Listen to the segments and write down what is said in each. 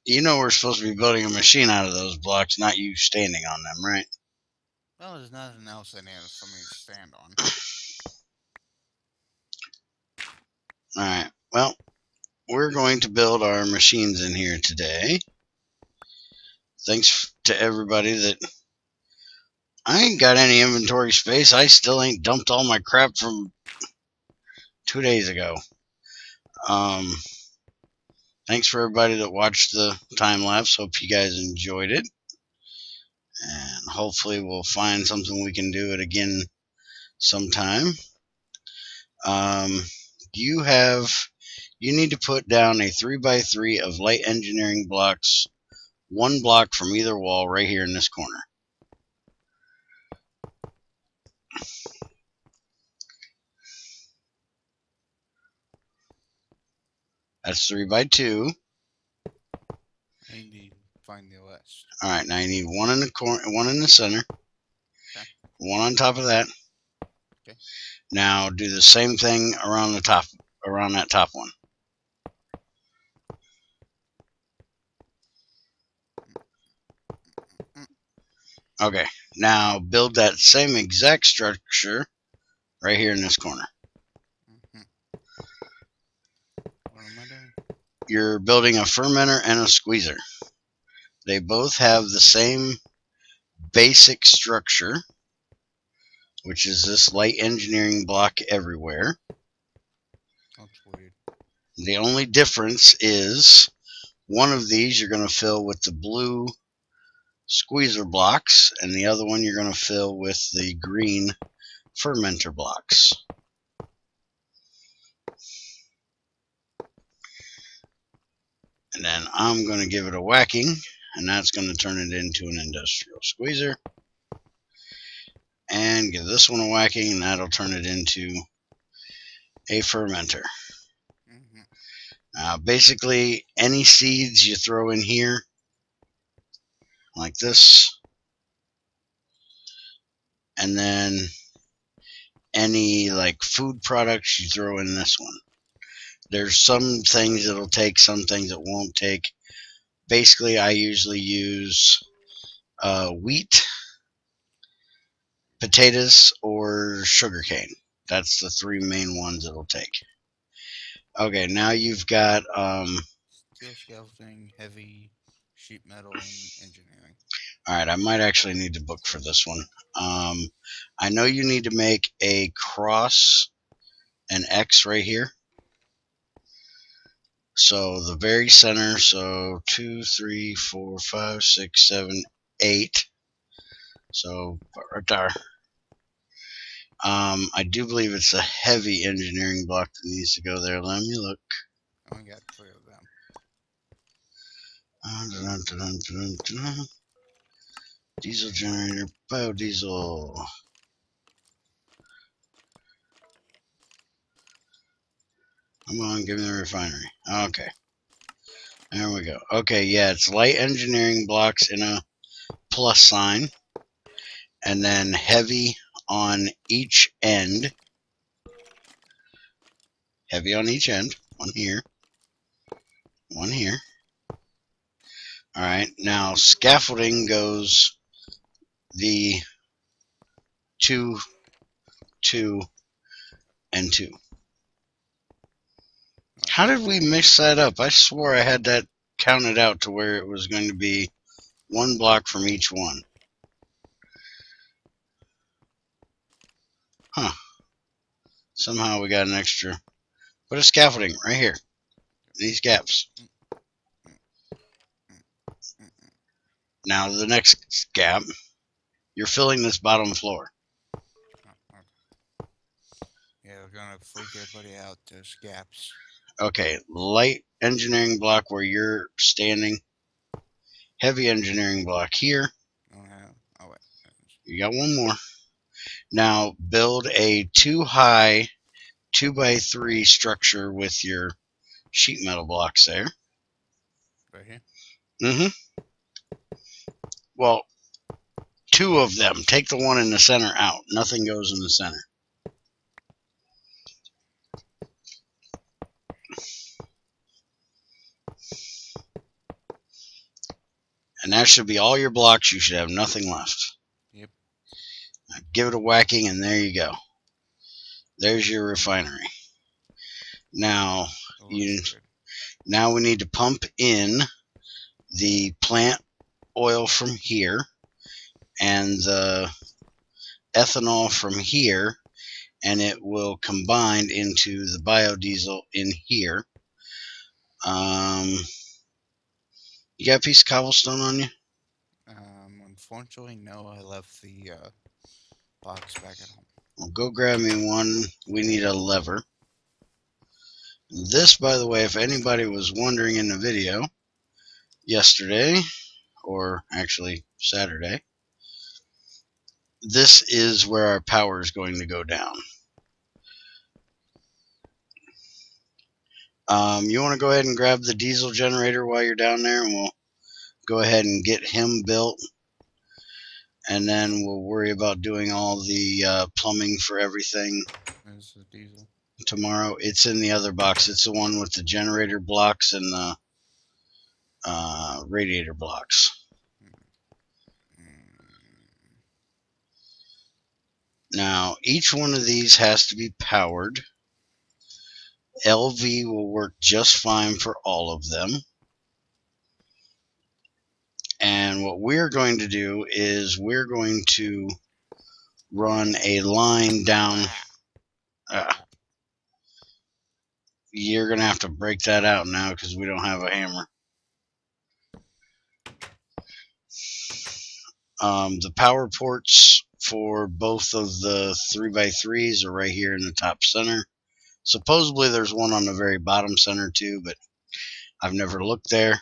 You know we're supposed to be building a machine out of those blocks, not you standing on them, right? Well, there's nothing else in here for me to stand on. All right. Well, we're going to build our machines in here today. Thanks to everybody that I ain't got any inventory space. I still ain't dumped all my crap from 2 days ago. Um, thanks for everybody that watched the time lapse. Hope you guys enjoyed it. And hopefully we'll find something we can do it again sometime. Um, you have you need to put down a 3x3 of light engineering blocks, one block from either wall right here in this corner. That's 3x2. I need to find the list. All right, now you need one in the corner, one in the center, Okay. one on top of that. Okay. Now do the same thing around the top, around that top one. Okay, now build that same exact structure right here in this corner. Mm-hmm. What am I doing? You're building a fermenter and a squeezer. They both have the same basic structure, which is this light engineering block everywhere. That's weird. The only difference is one of these you're going to fill with the blue squeezer blocks, and the other one you're going to fill with the green fermenter blocks. And then I'm going to give it a whacking, and that's going to turn it into an industrial squeezer. And give this one a whacking, and that'll turn it into a fermenter. Mm-hmm. Basically, any seeds you throw in here, like this, and then any like food products you throw in this one. There's some things it'll take, some things it won't take. Basically, I usually use wheat, potatoes, or sugarcane. That's the three main ones it'll take. Okay, now you've got. Steel scaffolding, heavy sheet metal, and engineering. All right, I might actually need to book for this one. I know you need to make a cross, an X right here. So the very center, so 2, 3, 4, 5, 6, 7, 8. So right there. I do believe it's a heavy engineering block that needs to go there. Let me look. I only got 3 of them. Diesel generator, biodiesel. Come on, give me the refinery. Okay. There we go. Okay, yeah, it's light engineering blocks in a plus sign, and then heavy on each end. Heavy on each end. One here, one here. All right, now scaffolding goes the 2, 2, and 2. How did we mix that up? I swore I had that counted out to where it was going to be one block from each one. Huh. Somehow we got an extra. Put a scaffolding right here. These gaps. Now the next gap, you're filling this bottom floor. Yeah, we're gonna freak everybody out. There's gaps. Okay, light engineering block where you're standing. Heavy engineering block here. Oh wait. You got one more. Now build a 2-high 2x3 structure with your sheet metal blocks there. Right here. Mm-hmm. Well, 2 of them. Take the one in the center out. Nothing goes in the center. And that should be all your blocks. You should have nothing left. Yep. Give it a whacking, and there you go. There's your refinery. Now, It looks you good. now we need to pump in the plant oil from here and the ethanol from here, and it will combine into the biodiesel in here. You got a piece of cobblestone on you? Unfortunately, no. I left the box back at home. Well, go grab me one. We need a lever. This, by the way, if anybody was wondering in the video yesterday, or actually Saturday, this is where our power is going to go down. You want to go ahead and grab the diesel generator while you're down there, and we'll go ahead and get him built, and then we'll worry about doing all the plumbing for everything There's the diesel. tomorrow. It's in the other box. It's the one with the generator blocks and the radiator blocks. Now, each one of these has to be powered. LV will work just fine for all of them. And what we're going to do is we're going to run a line down. You're going to have to break that out now because we don't have a hammer. The power ports for both of the 3x3s are right here in the top center. Supposedly there's one on the very bottom center too, but I've never looked there.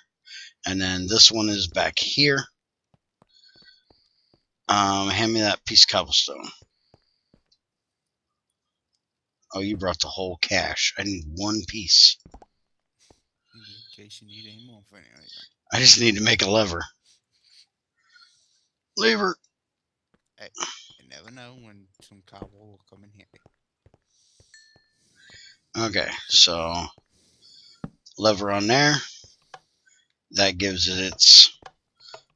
And then this one is back here. Hand me that piece of cobblestone. Oh, you brought the whole cache. I need one piece. In case you need any more for anything. I just need to make a lever. Lever. Hey, you never know when some cobble will come in handy. Okay, so lever on there. That gives it its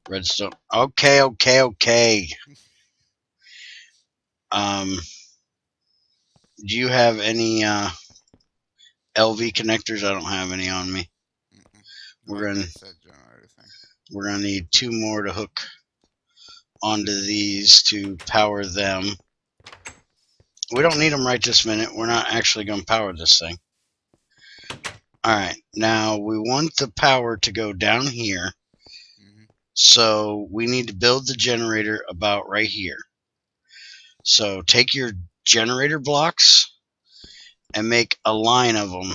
redstone. Okay. Do you have any LV connectors? I don't have any on me. We're gonna need 2 more to hook onto these to power them. We don't need them right this minute. We're not actually going to power this thing. Alright, now we want the power to go down here. So we need to build the generator about right here. So take your generator blocks and make a line of them.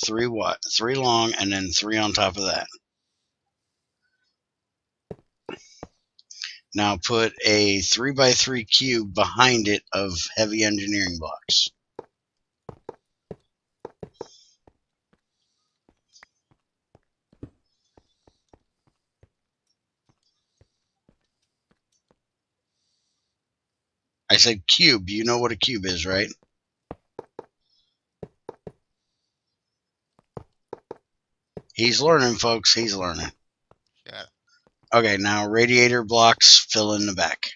3 long and then 3 on top of that. Now put a 3x3 cube behind it of heavy engineering blocks. I said cube. You know what a cube is, right? He's learning, folks. He's learning. Yeah. Okay, now radiator blocks fill in the back.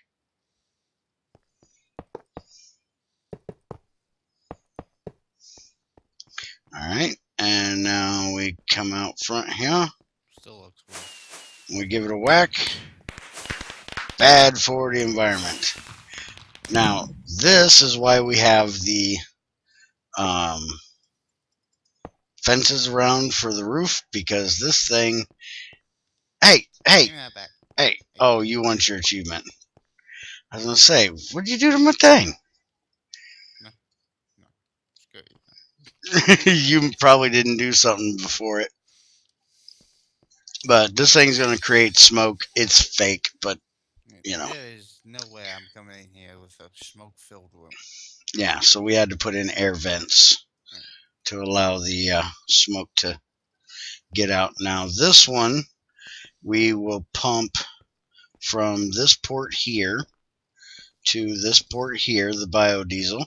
Alright, and now we come out front here. Still looks weird. We give it a whack. Bad for the environment. Now, this is why we have the fences around for the roof, because this thing... Hey! Oh, you want your achievement. I was going to say, what'd you do to my thing? No, it's good. You probably didn't do something before it. But this thing's going to create smoke. It's fake, but, you know. There's no way I'm coming in here with a smoke-filled room. Yeah, so we had to put in air vents to allow the smoke to get out. Now, this one, we will pump from this port here to this port here, the biodiesel.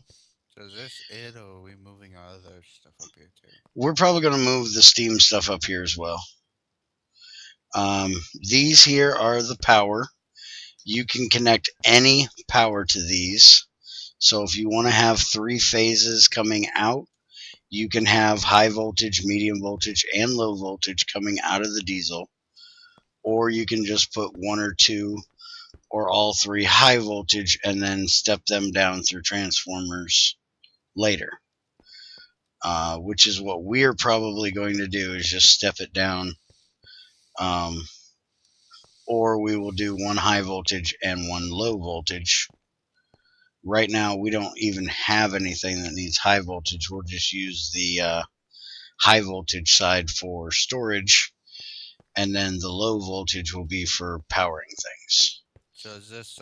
So is this it, or are we moving our other stuff up here too? We're probably going to move the steam stuff up here as well. These here are the power. You can connect any power to these. So if you want to have 3 phases coming out, you can have high voltage, medium voltage, and low voltage coming out of the diesel. Or you can just put 1 or 2 or all 3 high voltage and then step them down through transformers later. Which is what we're probably going to do, is just step it down. Or we will do 1 high voltage and 1 low voltage. Right now, we don't even have anything that needs high voltage. We'll just use the high voltage side for storage, and then the low voltage will be for powering things. So is this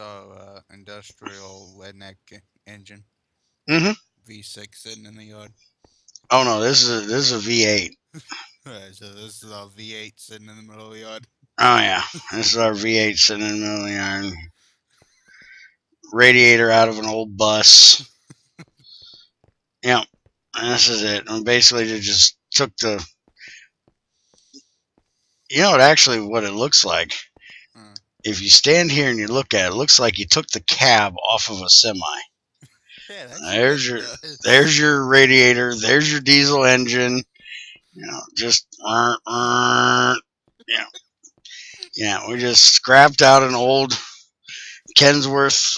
industrial redneck engine Mm-hmm. V6 sitting in the yard? Oh no, this is a V8. So this is a V8 sitting in the middle of the yard. Oh yeah, this is our V8 sitting in the middle of the iron. Radiator out of an old bus. Yep, and this is it. And basically, they just took the. Actually, what it looks like. Uh, If you stand here and you look at it, it looks like you took the cab off of a semi. yeah, that's what There's it your does. there's your radiator. There's your diesel engine. Just yeah, yeah. We just scrapped out an old Kensworth,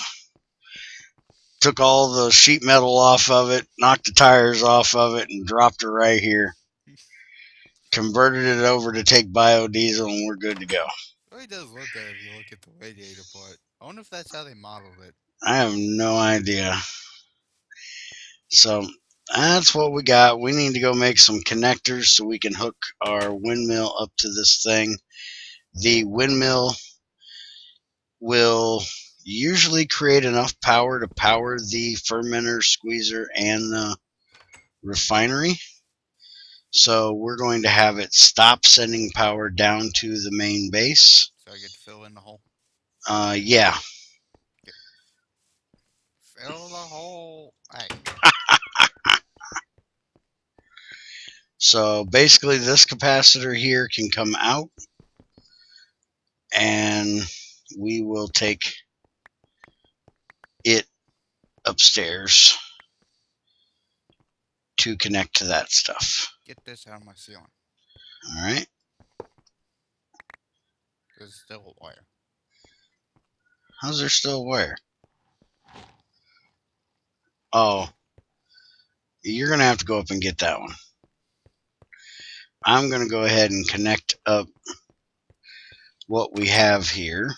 took all the sheet metal off of it, knocked the tires off of it, and dropped it right here. Converted it over to take biodiesel, and we're good to go. Well, it does look good if you look at the radiator part. I wonder if that's how they modeled it. I have no idea. So that's what we got. We need to go make some connectors so we can hook our windmill up to this thing. The windmill will usually create enough power to power the fermenter, squeezer, and the refinery. So we're going to have it stop sending power down to the main base. So I get to fill in the hole. Yeah. Get, fill the hole. Hey, So basically, this capacitor here can come out, and we will take it upstairs to connect to that stuff. get this out of my ceiling. All right. There's still a wire. How's there still a wire? Oh, you're going to have to go up and get that one. I'm going to go ahead and connect up what we have here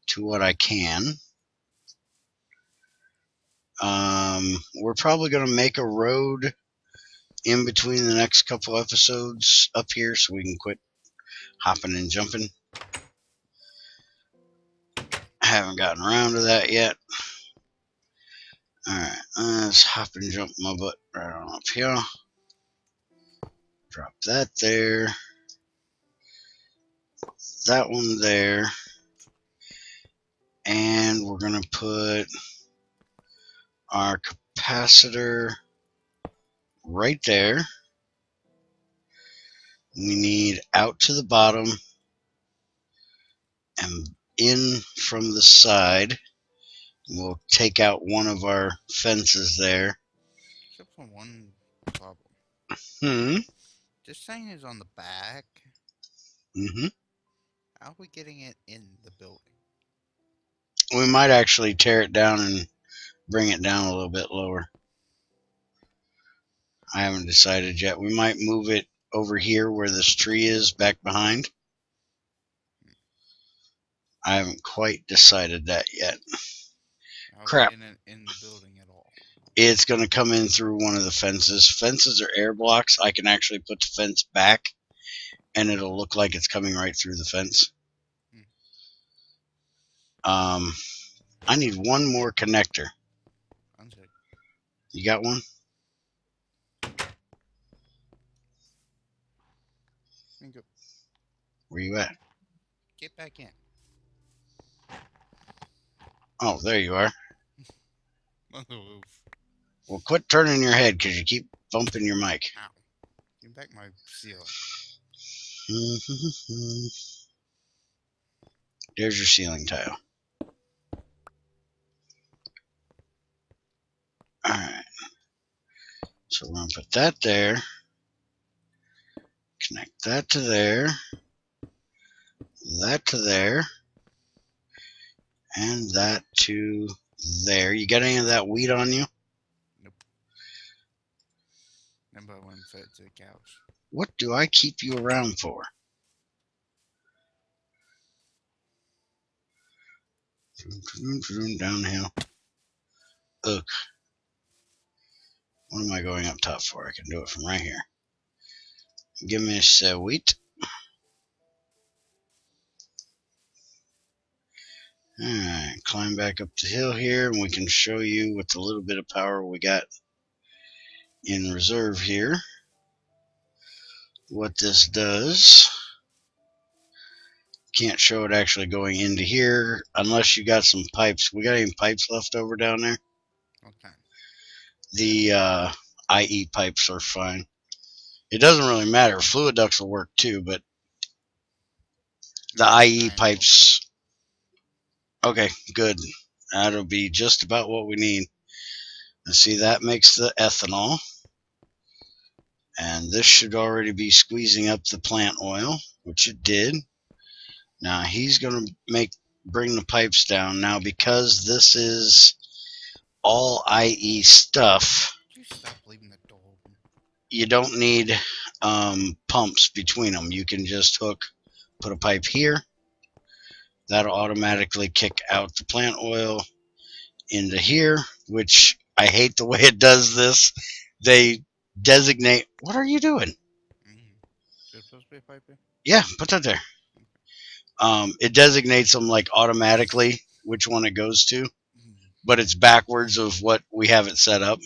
to what I can. We're probably going to make a road in between the next couple episodes up here so we can quit hopping and jumping. I haven't gotten around to that yet. Alright, let's hop and jump my butt right on up here. Drop that there. That one there. And we're going to put our capacitor right there. We need out to the bottom and in from the side. We'll take out one of our fences there. Except for one problem. Hmm. This thing is on the back. Mm-hmm. How are we getting it in the building? We might actually tear it down and bring it down a little bit lower. I haven't decided yet. We might move it over here where this tree is back behind. I haven't quite decided that yet. How are we Crap. getting it in the building at all? It's going to come in through one of the fences. Fences are air blocks. I can actually put the fence back and it'll look like it's coming right through the fence. I need one more connector. Uncheck. You got one? Go. Where you at? Get back in. Oh, there you are. On the roof. Well, quit turning your head because you keep bumping your mic. Ow. Get back my ceiling. There's your ceiling tile. Alright. So we're going to put that there. Connect that to there. That to there. And that to there. You got any of that wheat on you? Nope. Nobody went fed to the cows. What do I keep you around for? Downhill. Ugh. What am I going up top for? I can do it from right here. Give me a wheat. Alright, climb back up the hill here, and we can show you with the little bit of power we got in reserve here what this does. Can't show it actually going into here unless you got some pipes. We got any pipes left over down there? Okay. The IE pipes are fine. It doesn't really matter. Fluid ducts will work too, but the IE pipes. Okay, good. That'll be just about what we need. And see, that makes the ethanol. And this should already be squeezing up the plant oil, which it did. Now he's going to bring the pipes down. Now because this is all IE stuff, You stop leaving the door open. you don't need pumps between them. You can just put a pipe here. That'll automatically kick out the plant oil into here, which I hate the way it does this. They designate. What are you doing? There's supposed to be a pipe here? Yeah, put that there. It designates them like automatically which one it goes to, but it's backwards of what we have it set up.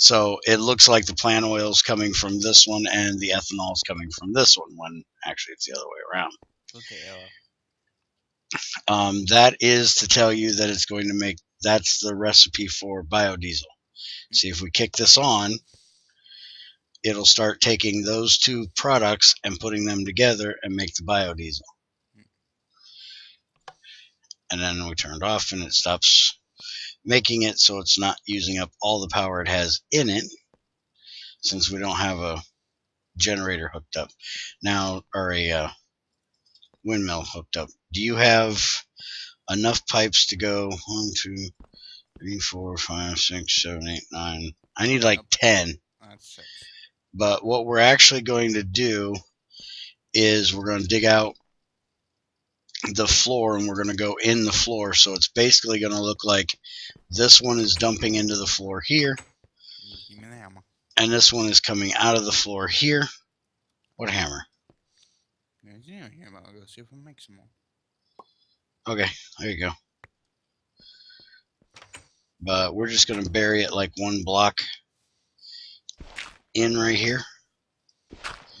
So it looks like the plant oil is coming from this one and the ethanol is coming from this one, when actually it's the other way around. What's the arrow? That is to tell you that it's going to make, that's the recipe for biodiesel. See, if we kick this on, it'll start taking those two products and putting them together and make the biodiesel. And then we turn it off and it stops making it, so it's not using up all the power it has in it, since we don't have a generator hooked up now, or a windmill hooked up. Do you have enough pipes to go 1, 2, 3, 4, 5, 6, 7, 8, 9? I need like 10. That's 6. But what we're actually going to do is we're going to dig out the floor and we're going to go in the floor. So it's basically going to look like this one is dumping into the floor here. Give me the hammer. And this one is coming out of the floor here. What hammer? There's no hammer. I'll go see if we make some more. Okay, there you go. But we're just going to bury it like one block in right here.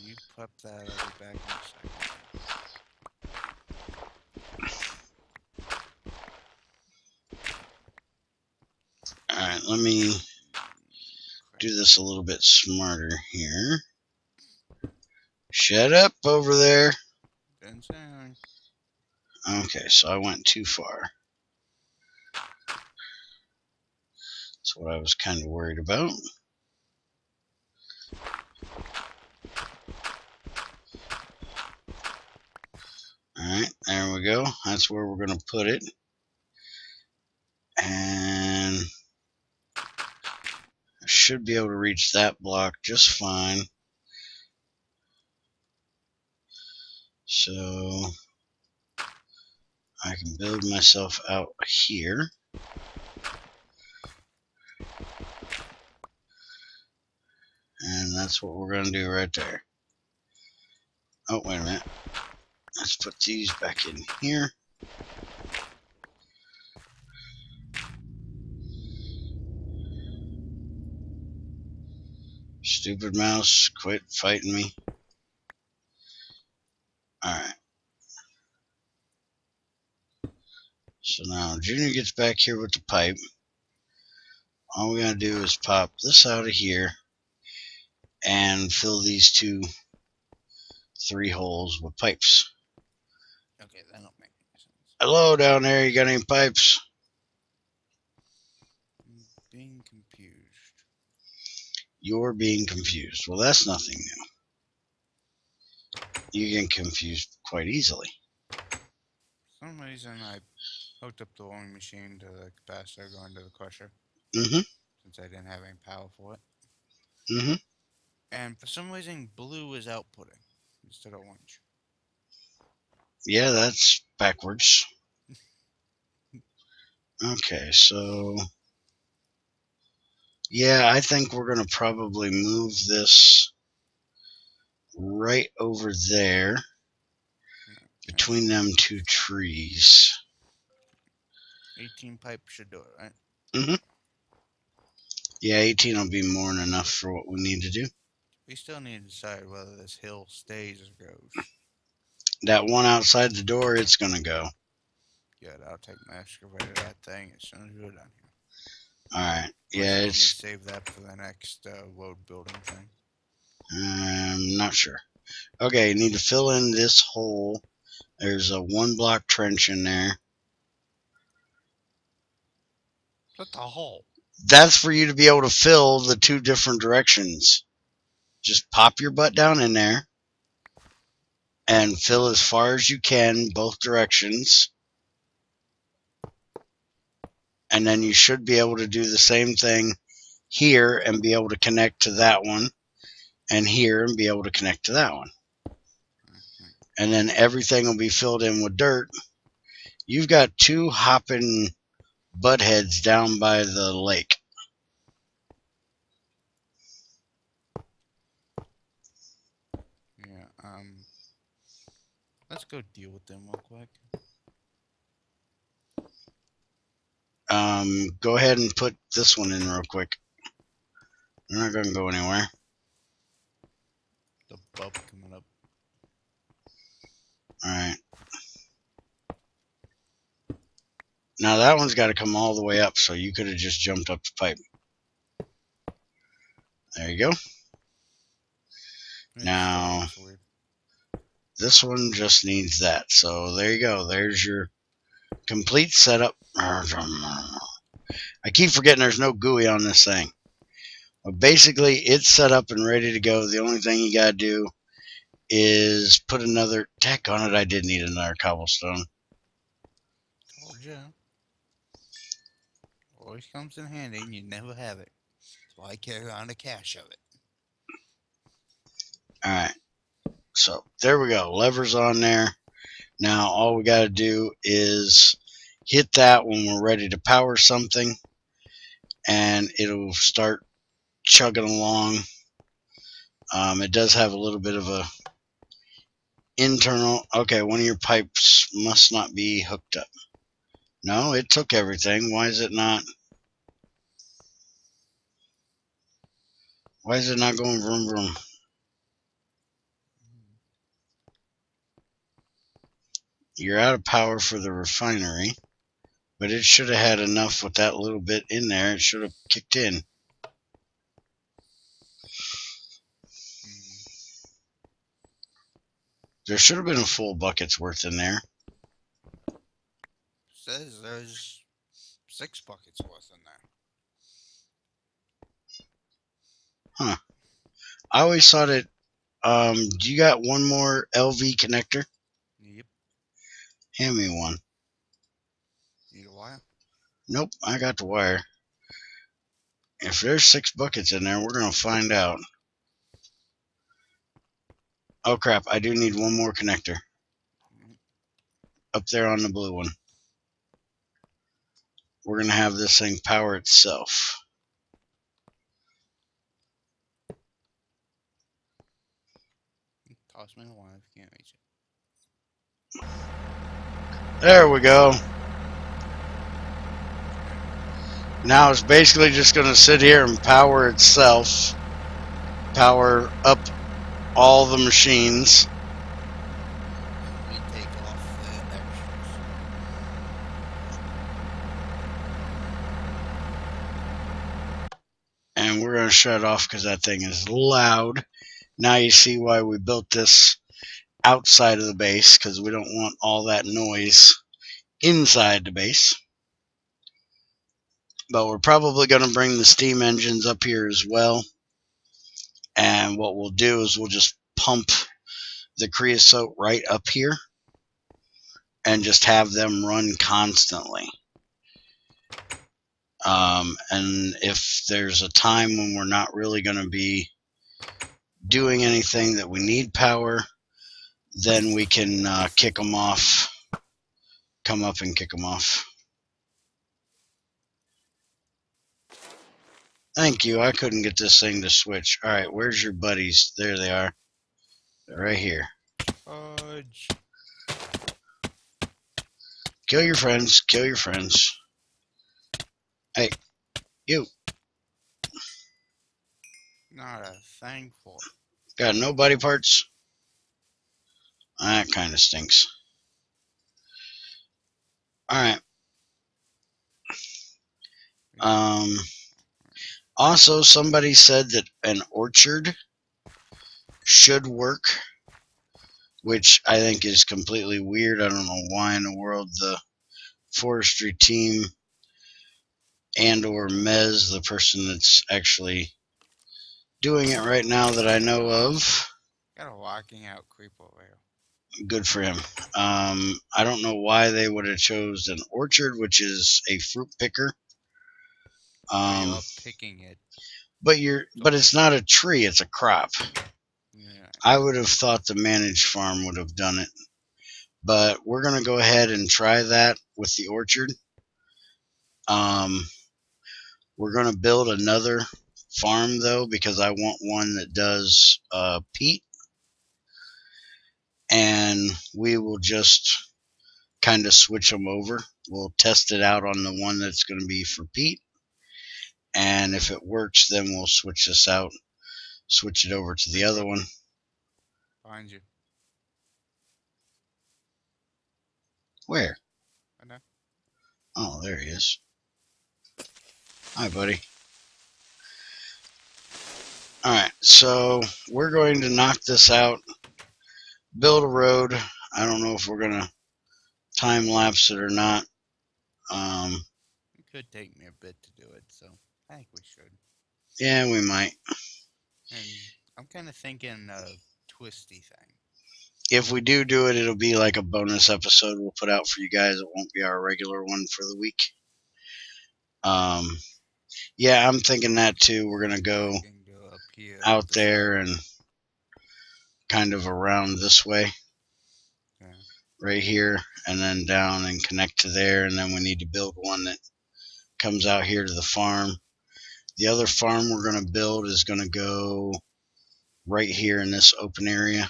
You pop that, I'll be back in a second. Alright, let me do this a little bit smarter here. Shut up over there. Okay, so I went too far. That's what I was kind of worried about. Alright, there we go. That's where we're going to put it. And I should be able to reach that block just fine. So I can build myself out here. And that's what we're going to do right there. Oh, wait a minute. Let's put these back in here. Stupid mouse, quit fighting me. Alright. So now Junior gets back here with the pipe. All we gotta do is pop this out of here and fill these two 3 holes with pipes. Okay, that don't make any sense. Hello down there, you got any pipes? I'm being confused. You're being confused. Well, that's nothing new. You get confused quite easily. For some reason, I hooked up the wrong machine to the capacitor going to the crusher Mm-hmm. since I didn't have any power for it. Mm-hmm. And for some reason, blue is outputting instead of orange. Yeah, that's backwards. Okay, so yeah, I think we're gonna probably move this right over there That's between them 2 trees. 18 pipe should do it, right? Mm-hmm. Yeah, 18 will be more than enough for what we need to do. We still need to decide whether this hill stays or goes. That one outside the door, it's gonna go. Good, I'll take my excavator to that thing as soon as we're done here. Alright, Unless yeah, you want me to it's... save that for the next road building thing. I'm not sure. Okay, you need to fill in this hole. There's a 1 block trench in there. What the hole? That's for you to be able to fill the 2 different directions. Just pop your butt down in there and fill as far as you can both directions. And then you should be able to do the same thing here and be able to connect to that one, and here and be able to connect to that one. Mm-hmm. And then everything will be filled in with dirt. You've got 2 hopping butt heads down by the lake. Yeah, let's go deal with them real quick. Go ahead and put this one in real quick. They're not going to go anywhere. The bub coming up. Alright. Now that one's got to come all the way up, so you could have just jumped up the pipe. There you go. It still Now, looks weird. this one just needs that. So there you go. There's your complete setup. I keep forgetting there's no GUI on this thing. But basically, it's set up and ready to go. The only thing you got to do is put another... Tack on it, I did need another cobblestone. Told ya. Always comes in handy and you never have it. That's why I carry around a cache of it. Alright. So there we go. Levers on there. Now all we got to do is hit that when we're ready to power something, and it'll start chugging along. It does have a little bit of a internal... Okay, one of your pipes must not be hooked up. No, it took everything. Why is it not... Why is it not going vroom vroom? You're out of power for the refinery, but it should have had enough with that little bit in there. It should have kicked in. There should have been a full bucket's worth in there. Says there's 6 buckets worth in there. Huh. I always thought it... do you got one more LV connector? Yep. Hand me one. Need a wire? Nope, I got the wire. If there's 6 buckets in there, we're going to find out. Oh crap, I do need one more connector. Up there on the blue one. We're going to have this thing power itself. Toss me the wire if you can't reach it. There we go. Now it's basically just going to sit here and power itself. Power up all the machines. And we take off the extras. And we're going to shut it off because that thing is loud. Now you see why we built this outside of the base because we don't want all that noise inside the base. But we're probably going to bring the steam engines up here as well. And what we'll do is we'll just pump the creosote right up here and just have them run constantly. And if there's a time when we're not really going to be doing anything that we need power, then we can kick them off, come up and kick them off. Thank you. I couldn't get this thing to switch. All right, where's your buddies? There they are. They're right here. Fudge. Kill your friends. Kill your friends. Hey, you. Not a thankful. Got no body parts? That kind of stinks. All right. Also, somebody said that an orchard should work, which I think is completely weird. I don't know why in the world the forestry team and or Mez, the person that's actually doing it right now that I know of. Got a walking out creep over here. Good for him. I don't know why they would have chose an orchard, which is a fruit picker. You're picking it. But it's not a tree, it's a crop. Yeah. I would have thought the managed farm would have done it. But we're going to go ahead and try that with the orchard. We're going to build another farm, though, because I want one that does peat. And we will just kind of switch them over. We'll test it out on the one that's going to be for peat. And if it works, then we'll switch this out, switch it over to the other one. Behind you. Where? I know. Oh, there he is. Hi, buddy. Alright, so we're going to knock this out, build a road. I don't know if we're going to time lapse it or not. It could take me a bit to do it, so I think we should. Yeah, we might. And I'm kind of thinking a twisty thing. If we do it, it'll be like a bonus episode we'll put out for you guys. It won't be our regular one for the week. Yeah, I'm thinking that too. We're going to go up here, out there and kind of around this way. Yeah. Right here, and then down and connect to there, and then we need to build one that comes out here to the farm. The other farm we're going to build is going to go right here in this open area.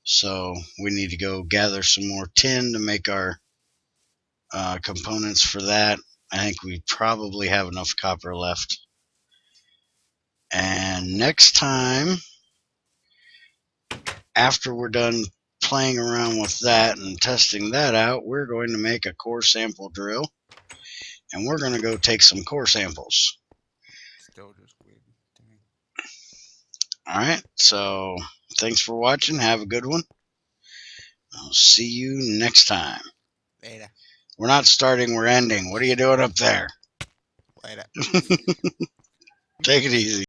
So we need to go gather some more tin to make our components for that. I think we probably have enough copper left. And next time, after we're done playing around with that and testing that out, we're going to make a core sample drill. And we're going to go take some core samples. Still just weird to me. Alright, so thanks for watching. Have a good one. I'll see you next time. Later. We're not starting, we're ending. What are you doing up there? Later. Take it easy.